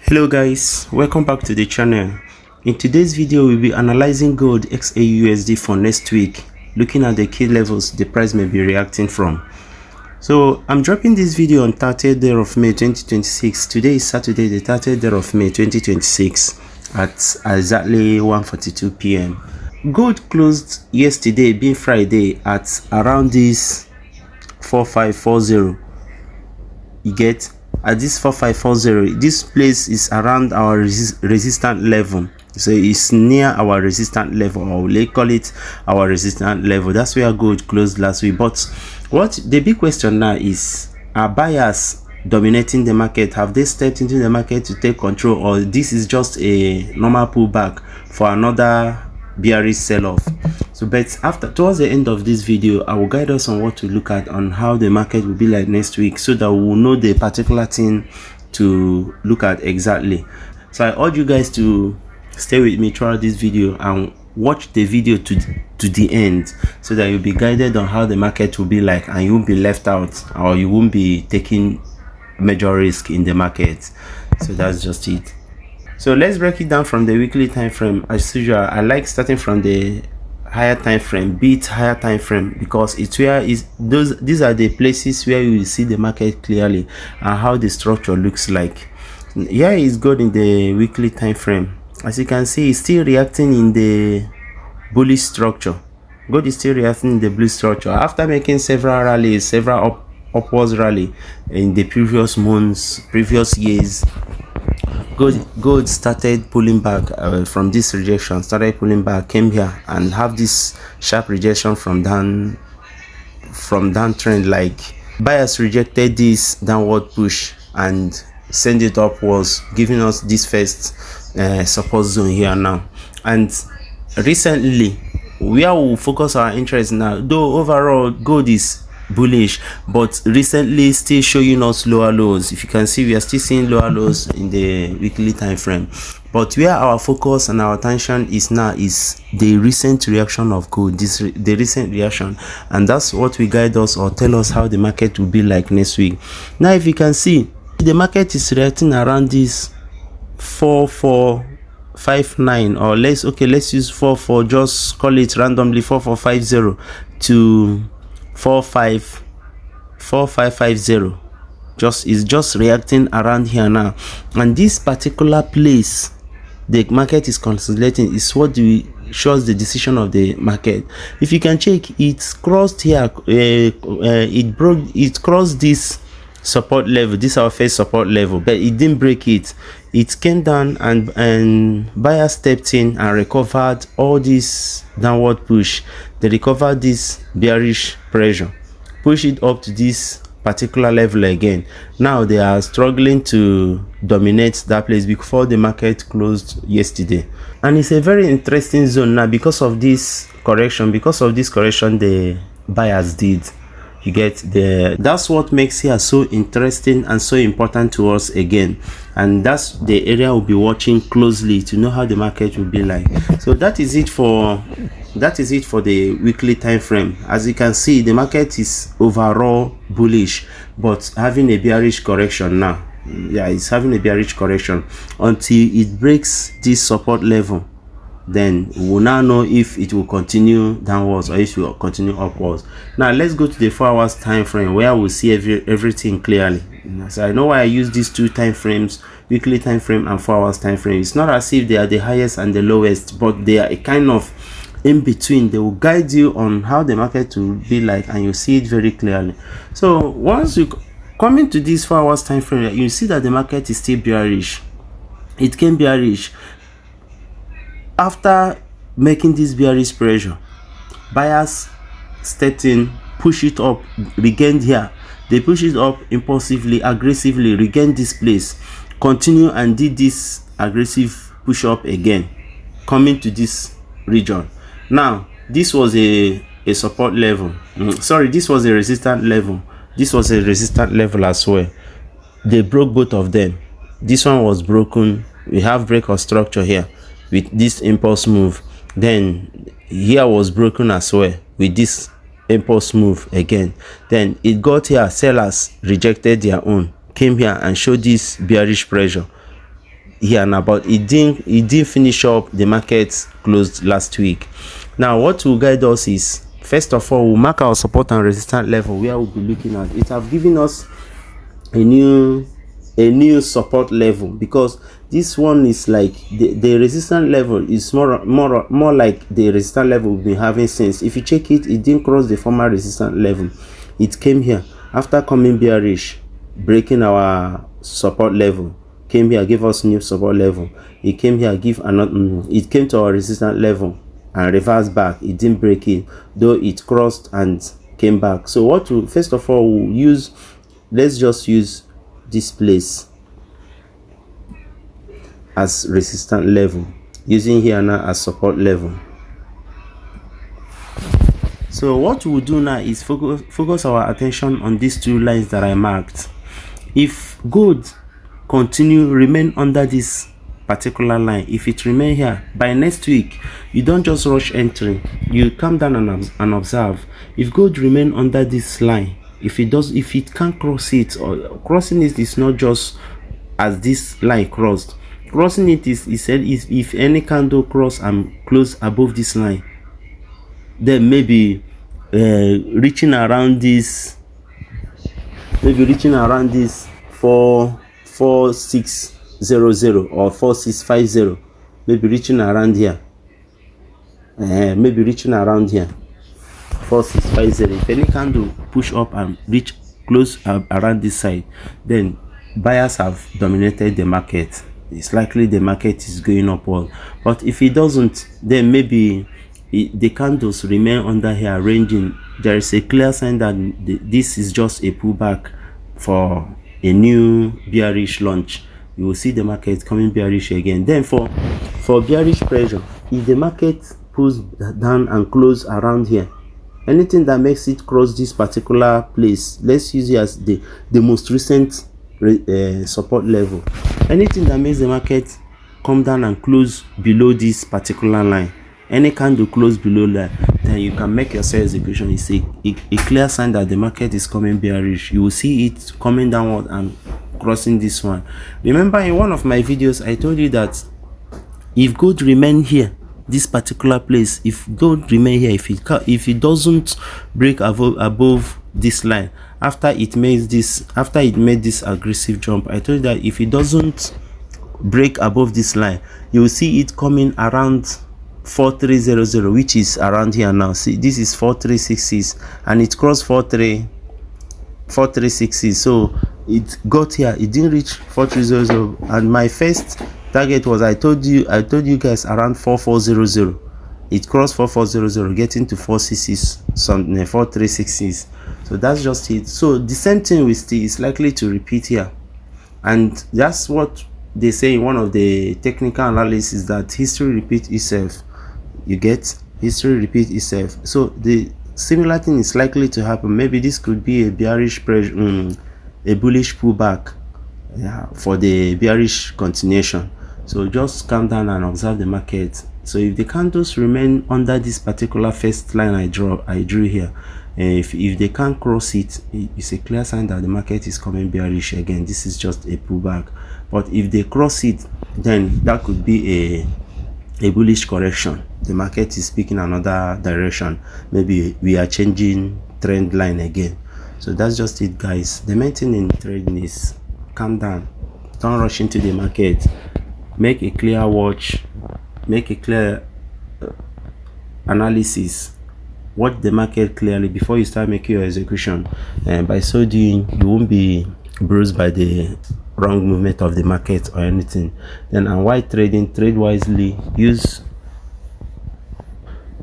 Hello guys, welcome back to the channel. In today's video we'll be analyzing gold Xauusd for next week, looking at the key levels the price may be reacting from. So I'm dropping this video on 30th day of May 2026. Today is Saturday, the 30th day of May 2026 at exactly 1:42 p.m. Gold closed yesterday, being Friday, at around this 4540. You get at this 4540. This place is around our resistance level, so it's near our resistance level, or let's call it our resistance level. That's where gold closed last week. But what the big question now is, are buyers dominating the market? Have they stepped into the market to take control, or this is just a normal pullback for another bearish sell-off? So but towards the end of this video, I will guide us on what to look at on how the market will be like next week, so that we will know the particular thing to look at exactly. So I urge you guys to stay with me throughout this video and watch the video to the end, so that you'll be guided on how the market will be like, and you won't be left out, or you won't be taking major risk in the market. So that's just it. So let's break it down from the weekly time frame. As usual, I like starting from the higher time frame, higher time frame, because it's where these are the places where you will see the market clearly and how the structure looks like. Here is gold in the weekly time frame. As you can see, it's still reacting in the bullish structure. Gold is still reacting in the bullish structure after making several rallies, several upwards rally in the previous months, previous years. Gold started pulling back from this rejection, came here and have this sharp rejection from downtrend. Like, buyers rejected this downward push and send it upwards, giving us this first support zone here now. And recently, where we focus our interest now, though overall gold is bullish, but recently still showing us lower lows. If you can see, we are still seeing lower lows in the weekly time frame. But where our focus and our attention is now is the recent reaction of gold, the recent reaction, and that's what will guide us or tell us how the market will be like next week. Now, if you can see, the market is reacting around this 4459, or let's use 44, just call it randomly 4450 to 4550. Is just reacting around here now, and this particular place the market is consolidating is what shows the decision of the market. If you can check, it's crossed here, it crossed this support level, this our first support level, but it didn't break it. It came down, and buyers stepped in and recovered all this downward push. They recovered this bearish pressure, push it up to this particular level again. Now they are struggling to dominate that place before the market closed yesterday, and it's a very interesting zone now because of this correction. The buyers did. You get that's what makes here so interesting and so important to us again, and that's the area we'll be watching closely to know how the market will be like. So that is it for the weekly time frame. As you can see, the market is overall bullish, but having a bearish correction now. Yeah, it's having a bearish correction until it breaks this support level. Then we'll now know if it will continue downwards or if it will continue upwards. Now let's go to the 4 hours time frame, where we'll see everything clearly. So I know why I use these two time frames, weekly time frame and 4 hours time frame. It's not as if they are the highest and the lowest, but they are a kind of in between. They will guide you on how the market will be like, and you'll see it very clearly. So once you come into this 4 hours time frame, you see that the market is still bearish. It came bearish after making this bearish pressure. Buyers stepped in, push it up, regained here. They push it up impulsively, aggressively, regained this place, continue and did this aggressive push up again, coming to this region. Now this was a support level, this was a resistance level, as well. They broke both of them. This one was broken. We have break of structure here with this impulse move. Then here was broken as well with this impulse move again. Then it got here, sellers rejected their own, came here and showed this bearish pressure. here now, but it didn't finish up. The market closed last week. Now what will guide us is, first of all, we'll mark our support and resistance level where we'll be looking at. It have given us a new support level, because this one is like the resistance level is more like the resistance level we've been having since. If you check it, it didn't cross the former resistance level. It came here after coming bearish, breaking our support level, came here, give us new support level. It came here, give another, it came to our resistance level and reversed back. It didn't break it, though it crossed and came back. So what we first of all we'll use, let's just use this place as resistance level, using here now as support level. So what we'll do now is focus our attention on these two lines that I marked. If gold remain under this particular line, if it remain here, by next week you don't just rush entry, you come down and observe. If gold remain under this line, if it can't cross it, or crossing it is not just as this line crossed. Crossing it is, he said, is if any candle cross and close above this line, then maybe reaching around this 4600 or 4650, maybe reaching around here, 4650. If any candle push up and reach close around this side, then buyers have dominated the market. It's likely the market is going upward. But if it doesn't, then maybe the candles remain under here ranging. There is a clear sign that this is just a pullback for a new bearish launch. You will see the market coming bearish again. Then for bearish pressure, if the market pulls down and close around here, anything that makes it cross this particular place, let's use it as the most recent support level. Anything that makes the market come down and close below this particular line, any candle close below that, then you can make your sell execution. It's a clear sign that the market is coming bearish. You will see it coming downward and crossing this one. Remember, in one of my videos I told you that if gold remain here, this particular place, if gold remain here, if it doesn't break above this line after it made this aggressive jump, I told you that if it doesn't break above this line, you will see it coming around 4300, which is around here now. See, this is 4366 and it crossed 4360. So it got here, it didn't reach 4300, and my first target was, I told you guys, around 4400. It crossed 4400, getting to 466 something, 4366. So that's just it. So the same thing is likely to repeat here, and that's what they say in one of the technical analysis, that history repeats itself. You get, history repeats itself. So the similar thing is likely to happen. Maybe this could be a bearish pressure, a bullish pullback, yeah, for the bearish continuation. So just calm down and observe the market. So if the candles remain under this particular first line I drew here, if they can't cross it, it's a clear sign that the market is coming bearish again. This is just a pullback. But if they cross it, then that could be a bullish correction. The market is picking another direction. Maybe we are changing trend line again. So that's just it, guys. The main thing in trading is calm down, don't rush into the market, make a clear watch, make a clear analysis, watch the market clearly before you start making your execution. And by so doing, you won't be bruised by the wrong movement of the market or anything. Then, and while trading, trade wisely.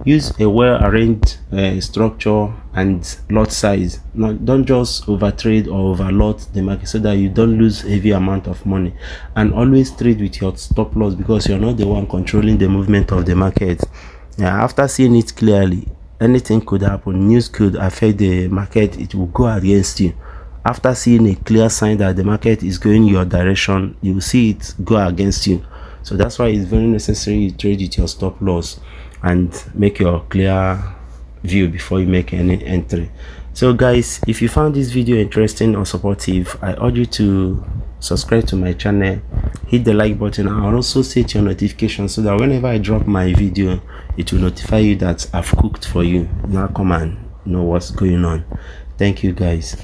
Use a well-arranged structure and lot size. Don't just overtrade or overlot the market, so that you don't lose heavy amount of money. And always trade with your stop loss, because you're not the one controlling the movement of the market. After seeing it clearly, anything could happen. News could affect the market, it will go against you. After seeing a clear sign that the market is going your direction, you will see it go against you. So that's why it's very necessary you trade with your stop loss and make your clear view before you make any entry. So guys, if you found this video interesting or supportive, I urge you to subscribe to my channel, hit the like button, and also set your notifications so that whenever I drop my video, it will notify you that I've cooked for you. Now come and know what's going on. Thank you guys.